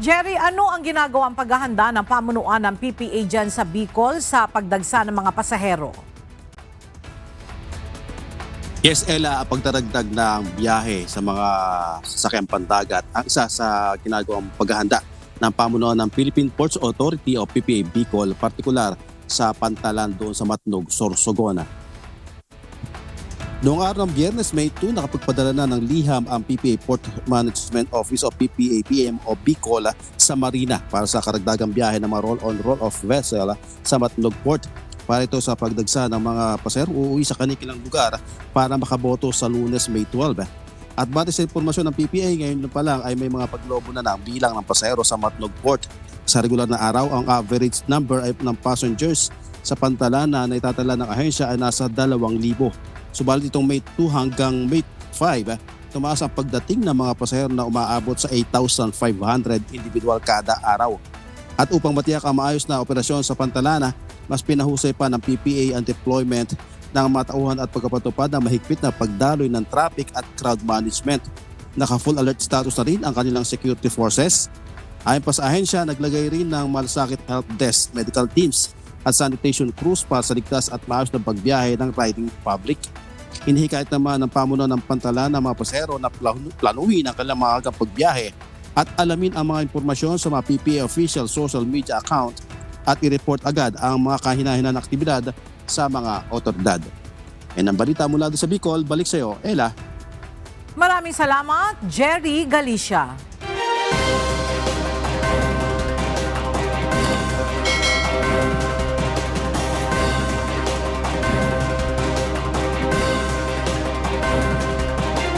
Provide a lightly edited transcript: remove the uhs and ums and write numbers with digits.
Jerry, ano ang ginagawang paghahanda ng pamunuan ng PPA dyan sa Bicol sa pagdagsa ng mga pasahero? Yes, Ella, ang pagdaragdag ng biyahe sa mga sasakyang pandagat ang isa sa ginagawang paghahanda ng pamunuan ng Philippine Ports Authority o PPA Bicol, partikular sa pantalan doon sa Matnog, Sorsogon. Noong araw ng Biyernes, May 2, nakapagpadala na ng liham ang PPA Port Management Office o PPA-PM o Bicol sa Marina para sa karagdagang biyahe ng mga roll-on roll-off vessel sa Matnog Port. Para ito sa pagdagsa ng mga pasahero uuwi sa kanilang lugar para makaboto sa Lunes, May 12. At batay sa impormasyon ng PPA, ngayon pa lang ay may mga paglobo na ng bilang ng pasahero sa Matnog Port. Sa regular na araw, ang average number ng passengers sa pantalan na itatala ng ahensya ay nasa 2,000. Subalit itong May 2 hanggang May 5, tumaas ang pagdating ng mga pasahero na umaabot sa 8,500 individual kada araw. At upang matiyak ang maayos na operasyon sa pantalana, mas pinahusay pa ng PPA ang deployment ng mga tauhan at pagkapatupad ng mahigpit na pagdaloy ng traffic at crowd management. Naka-full alert status na rin ang kanilang security forces. Ayon pa sa ahensya, naglagay rin ng malasakit help desk, medical teams at sanitation crews para sa ligtas at maayos na pagbiyahe ng riding public. Hinihikayat naman ng pamunuan ng pantalan ng mga pasahero na planuhin ang kanilang maagang pagbiyahe at alamin ang mga impormasyon sa mga PPA official social media account at i-report agad ang mga kahinahinang aktibidad sa mga otoridad. Yan ang balita mula doon sa Bicol. Balik sa iyo, Ella. Maraming salamat, Jerry Galicia.